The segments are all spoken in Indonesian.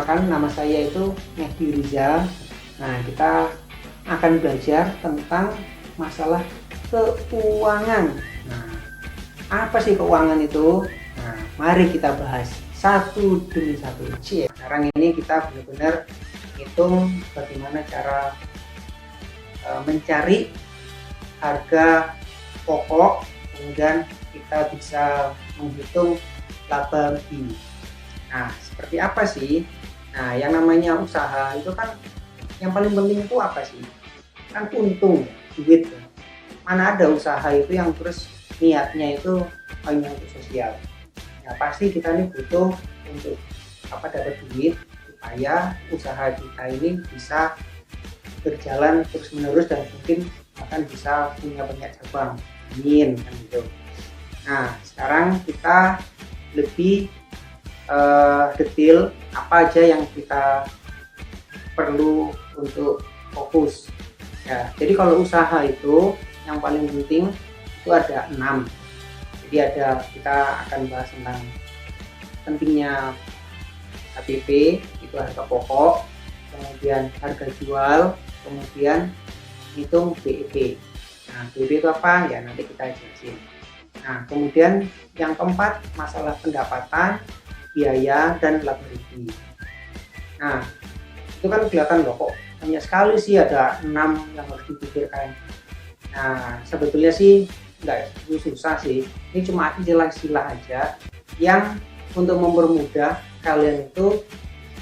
Perkenalkan, nama saya itu Mehdi Rizal. Nah, kita akan belajar tentang masalah keuangan. Nah, apa sih keuangan itu? Nah, mari kita bahas satu demi satu. Sekarang ini kita benar-benar hitung bagaimana cara mencari harga pokok, kemudian kita bisa menghitung laba rugi. Nah, seperti apa sih? Nah, yang namanya usaha itu kan yang paling penting itu apa sih? Kan untung, duit. Mana ada usaha itu yang terus niatnya itu hanya untuk sosial. Nah, pasti kita ini butuh untuk dapat duit supaya usaha kita ini bisa berjalan terus-menerus dan mungkin akan bisa punya banyak cabang. Amin, kan gitu. Nah, sekarang kita lebih detail apa aja yang kita perlu untuk fokus ya. Jadi kalau usaha itu yang paling penting itu ada 6. Jadi kita akan bahas tentang pentingnya HPP, itu harga pokok, kemudian harga jual, kemudian hitung BEP. Nah, BEP itu apa ya, nanti kita jelasin. Nah, kemudian yang keempat masalah pendapatan, biaya, dan laba rugi. Nah, itu kan kelihatan loh, kok banyak sekali sih, ada 6 yang harus dipikirkan. Nah, sebetulnya sih nggak susah sih, ini cuma istilah-istilah aja yang untuk mempermudah kalian itu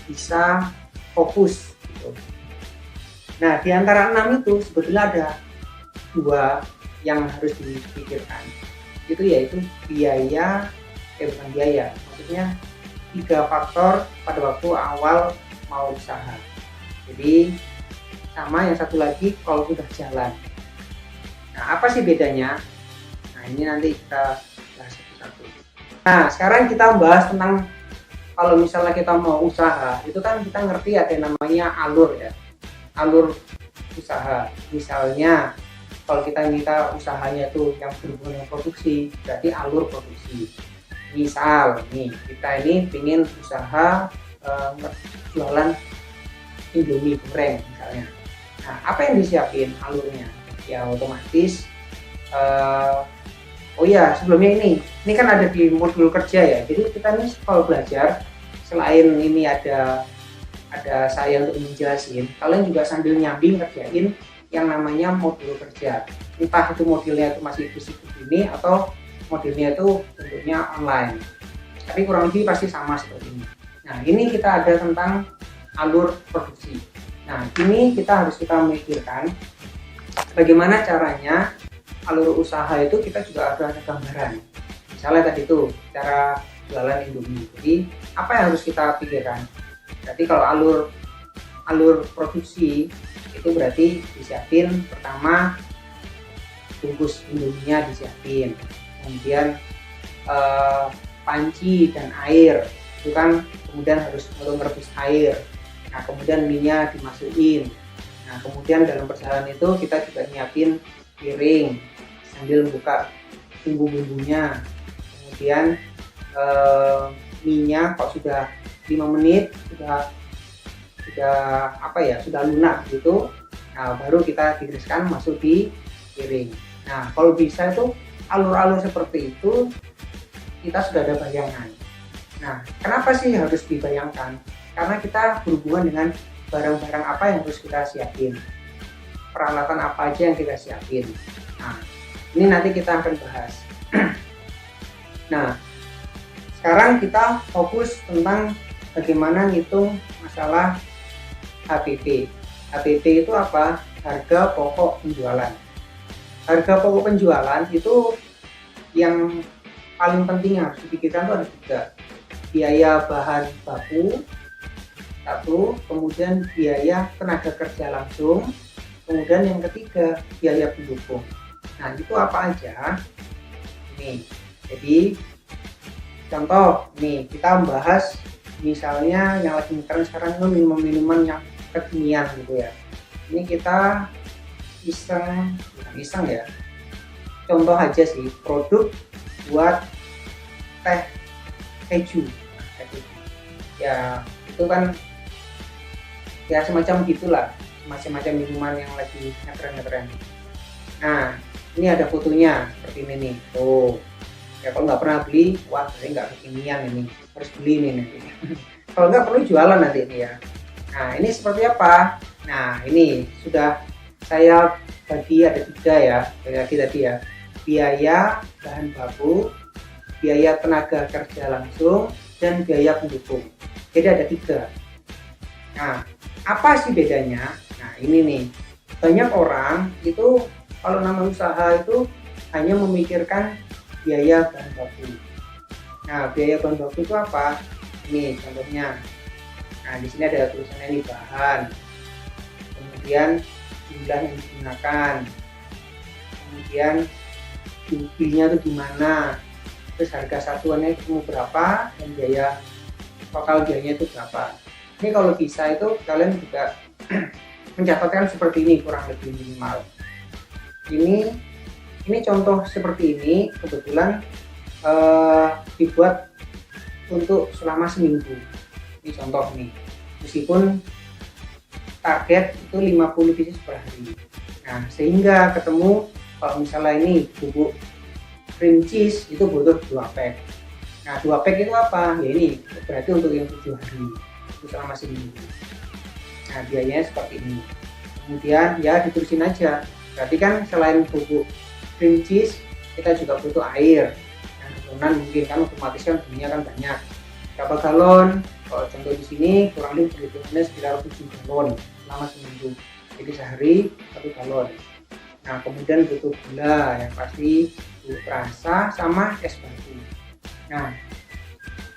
bisa fokus gitu. Nah, di antara 6 itu sebetulnya ada 2 yang harus dipikirkan, itu yaitu biaya, bukan biaya, maksudnya 3 faktor pada waktu awal mau usaha. Jadi sama yang satu lagi kalau sudah jalan. Nah, apa sih bedanya? Nah, ini nanti kita bahas satu-satu. Nah, sekarang kita bahas tentang kalau misalnya kita mau usaha, itu kan kita ngerti ada yang namanya alur ya. Alur usaha. Misalnya kalau kita minta usahanya itu yang berhubungan dengan produksi, berarti alur produksi. Misal nih, kita ini ingin usaha jualan Indomie goreng misalnya. Nah, apa yang disiapin alurnya? Ya otomatis oh ya, sebelumnya ini kan ada di modul kerja ya. Jadi kita nih kalau belajar, selain ini ada saya untuk menjelasin, kalian juga sambil nyambi ngerjain yang namanya modul kerja. Entah itu modelnya itu masih fisik begini atau modelnya itu bentuknya online, tapi kurang lebih pasti sama seperti ini. Nah, ini kita ada tentang alur produksi. Nah, ini kita memikirkan bagaimana caranya alur usaha itu kita juga ada gambaran. Misalnya tadi itu cara jualan Indomie. Jadi apa yang harus kita pikirkan? Jadi kalau alur produksi itu berarti disiapin pertama bungkus Indominya disiapin, kemudian panci dan air itu kan kemudian harus merebus air. Nah, kemudian minyak dimasukin. Nah, kemudian dalam perjalanan itu kita juga nyiapin piring sambil buka bumbu-bumbunya. Kemudian minyak kalau sudah 5 menit sudah lunak gitu. Nah, baru kita tiriskan masuk di piring. Nah, kalau bisa itu alur-alur seperti itu kita sudah ada bayangan. Nah, kenapa sih harus dibayangkan? Karena kita berhubungan dengan barang-barang apa yang harus kita siapin, peralatan apa aja yang kita siapin. Nah, ini nanti kita akan bahas. Nah, sekarang kita fokus tentang bagaimana ngitung masalah HPP. HPP itu apa? Harga pokok penjualan. Harga pokok penjualan itu yang paling penting yang harus dipikirkan itu ada 3. Biaya bahan baku 1, kemudian biaya tenaga kerja langsung, kemudian yang ketiga biaya pendukung. Nah, itu apa aja? Nih, jadi contoh nih, kita membahas misalnya yang lagi ngetren sekarang itu minuman-minuman yang kekinian gitu ya. Ini kita iseng ya, contoh aja sih, produk buat teh keju. Ya, itu kan ya semacam gitulah, semacam minuman yang lagi ngetren. Nah, ini ada fotonya seperti ini nih. Tuh. Ya kalau nggak pernah beli, wah saya nggak kekinian ini. Harus beli nih nanti. Kalau nggak perlu jualan nanti ini ya. Nah, ini seperti apa? Nah, ini sudah saya bagi ada 3 ya. Lagi tadi ya. Biaya bahan baku, biaya tenaga kerja langsung, dan biaya pendukung. Jadi ada 3. Nah, apa sih bedanya? Nah, ini nih. Banyak orang itu kalau nama usaha itu hanya memikirkan biaya bahan baku. Nah, biaya bahan baku itu apa? Ini contohnya. Nah, di sini ada tulisannya ini bahan. Kemudian jumlah yang digunakan. Kemudian belinya itu gimana? Terus harga satuannya itu berapa dan biaya total biayanya itu berapa. Ini kalau bisa itu kalian juga mencatatkan seperti ini kurang lebih minimal. Ini contoh seperti ini kebetulan dibuat untuk selama seminggu. Ini contoh nih. Meskipun target itu 50 pieces per hari. Nah, sehingga ketemu kalau misalnya ini bubuk cream cheese itu butuh 2 pack. Nah, 2 pack itu apa? Ya ini berarti untuk yang 7 hari. Itu selama seminggu. Nah, biayanya seperti ini. Kemudian ya ditulisin aja. Berarti kan selain bubuk cream cheese, kita juga butuh air. Yang kebetulan mungkin kan otomatis kan belinya kan banyak. Berapa galon? Kalau contoh di sini kurang lebih perhitungannya sekitar 7 galon selama seminggu. Jadi sehari 1 galon. Nah, kemudian butuh gula yang pasti, butuh rasa sama es batu. Nah,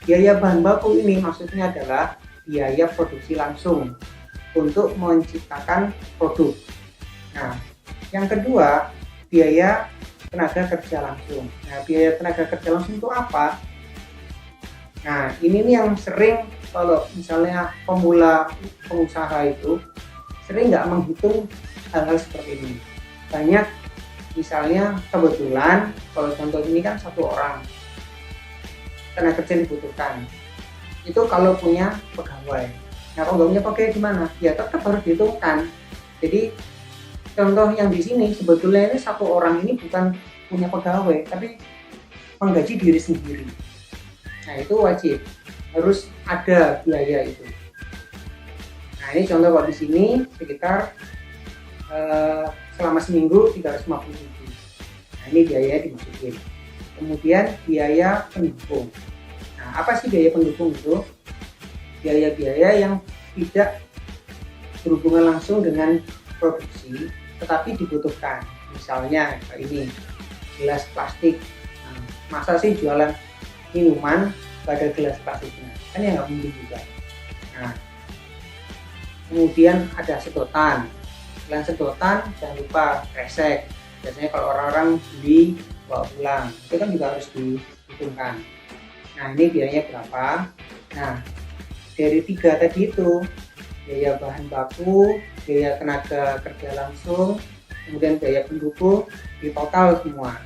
biaya bahan baku ini maksudnya adalah biaya produksi langsung untuk menciptakan produk. Nah, yang kedua, biaya tenaga kerja langsung. Nah, biaya tenaga kerja langsung itu apa? Nah, ini nih yang sering kalau misalnya pemula pengusaha itu sering nggak menghitung hal-hal seperti ini. Banyak misalnya kebetulan kalau contoh ini kan 1 orang tenaga kerja dibutuhkan. Itu kalau punya pegawai. Nah, kalau nggak punya pegawai gimana? Ya tetap harus dihitungkan. Jadi contoh yang di sini sebetulnya ini 1 orang ini bukan punya pegawai, tapi menggaji diri sendiri. Nah, itu wajib harus ada biaya itu. Nah, ini contoh kalau di sini sekitar selama seminggu 350.000. Nah, ini biaya dimasukin. Kemudian biaya pendukung. Nah, apa sih biaya pendukung itu? Biaya-biaya yang tidak berhubungan langsung dengan produksi, tetapi dibutuhkan. Misalnya ini gelas plastik. Nah, masa sih jualan minuman pada gelas plastiknya? Kan ya nggak mungkin juga. Nah, kemudian ada sedotan. Selain sedotan, jangan lupa kresek. Biasanya kalau orang-orang beli bawa pulang, itu kan juga harus dihitungkan. Nah, ini biayanya berapa? Nah, dari 3 tadi itu, biaya bahan baku, biaya tenaga kerja langsung, kemudian biaya pendukung, di total semua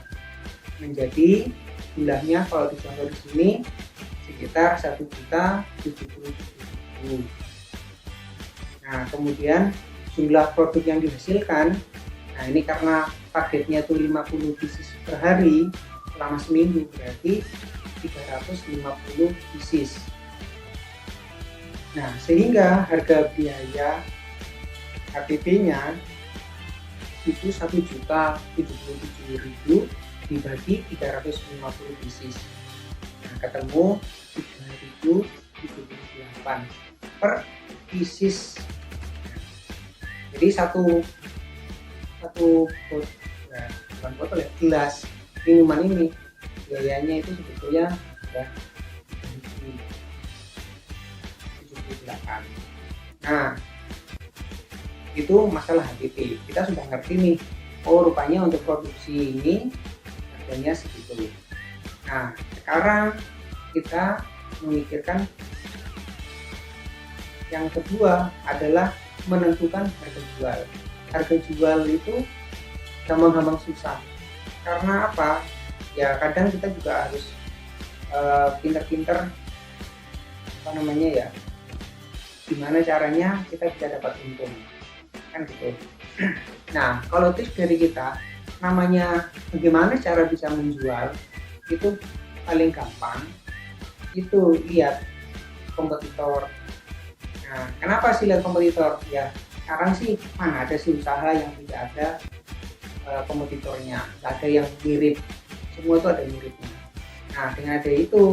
menjadi jumlahnya kalau dicontoh di sini sekitar 1.077.000. Nah, kemudian jumlah produk yang dihasilkan, nah ini karena targetnya tuh 50 pieces per hari selama seminggu, berarti 350 pieces. Nah, sehingga harga biaya HPP-nya itu 1.077.000 dibagi 350 pieces. Nah, ketemu 3.078 per pieces. Jadi satu bukan botol ya, gelas minuman ini biayanya itu sebetulnya sudah 78. Nah, itu masalah HPP. Kita sudah ngerti nih, oh rupanya untuk produksi ini harganya segitu. Nah, sekarang kita memikirkan yang kedua adalah menentukan harga jual. Harga jual itu gampang-gampang susah. Karena apa? Ya kadang kita juga harus pinter-pinter gimana caranya kita bisa dapat untung, kan gitu. Nah, kalau tips dari kita, namanya bagaimana cara bisa menjual, itu paling gampang itu lihat kompetitor. Nah, kenapa sih lihat kompetitor? Ya, sekarang sih mana ada sih usaha yang tidak ada kompetitornya, tidak ada yang mirip, semua itu ada miripnya. Nah, dengan ada itu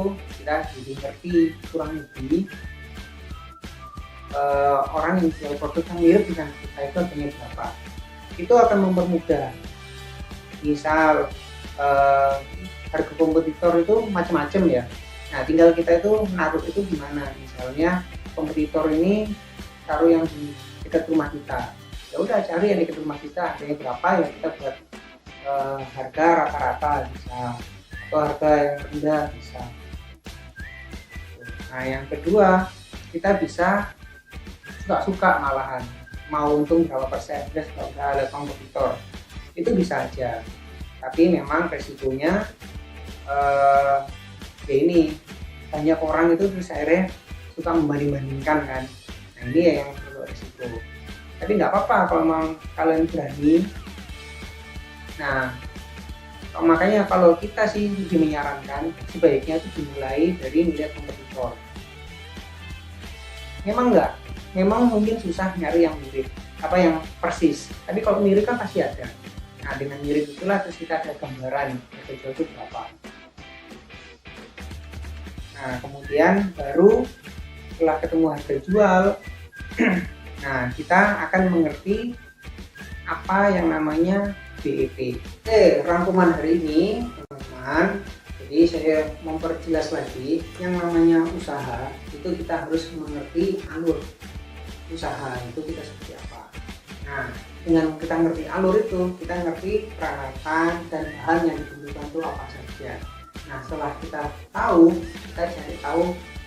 kita jadi ngerti kurang lebih orang yang jual produk yang mirip dengan kita itu harganya berapa. Itu akan mempermudah. Misal harga kompetitor itu macam-macam ya. Nah, tinggal kita itu naruh itu di mana. Misalnya kompetitor ini taruh yang di dekat rumah kita. Ya udah cari yang dekat rumah kita, harganya berapa ya kita buat harga rata-rata bisa, atau harga yang rendah bisa. Nah, yang kedua, kita bisa suka-suka malahan mau untung berapa persen, plus kalau udah ada kompetitor itu bisa aja, tapi memang resikonya ya ini banyak orang itu terus akhirnya suka membanding-bandingkan kan. Nah, ini ya yang perlu resiko, tapi nggak apa-apa kalau memang kalian berani. Nah, makanya kalau kita sih lebih menyarankan sebaiknya itu dimulai dari melihat kompetitor. Memang mungkin susah nyari yang mirip, apa yang persis, tapi kalau mirip kan pasti ada. Nah, dengan mirip itulah terus kita ada gambaran harga jual itu berapa. Nah, kemudian baru setelah ketemu harga jual nah kita akan mengerti apa yang namanya BEP. Oke, rangkuman hari ini teman-teman, jadi saya memperjelas lagi yang namanya usaha itu kita harus mengerti alur usaha itu kita seperti apa. Nah, dengan kita ngerti alur itu, kita ngerti peralatan dan bahan yang dibutuhkan itu apa saja. Nah, setelah kita tahu, kita cari tahu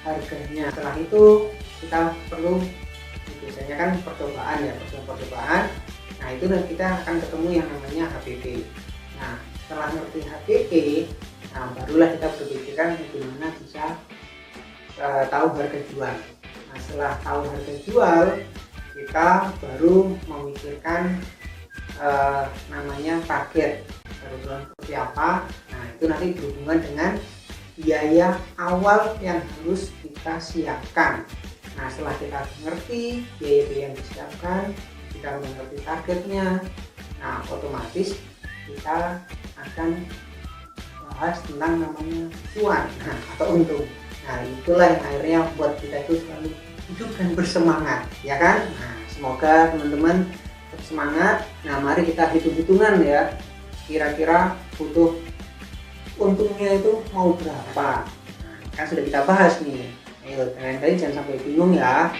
harganya. Setelah itu kita perlu, biasanya kan percobaan ya, percobaan. Nah, itu kita akan ketemu yang namanya HPP. Nah, setelah ngerti HPP, nah barulah kita berpikirkan bagaimana bisa tahu harga jual. Nah, setelah tahu harga jual, kita baru memikirkan namanya target harga jual seperti apa. Nah, itu nanti berhubungan dengan biaya awal yang harus kita siapkan. Nah, setelah kita mengerti biaya-biaya yang disiapkan, kita mengerti targetnya, nah otomatis kita akan bahas tentang namanya cuan atau untung. Nah, itulah yang akhirnya buat kita itu selalu hidup dan bersemangat, ya kan? Nah, semoga teman-teman tetap semangat. Nah, mari kita hitung-hitungan ya, kira-kira butuh untungnya itu mau berapa. Nah, kan sudah kita bahas nih. Ayo, kalian jangan sampai bingung ya.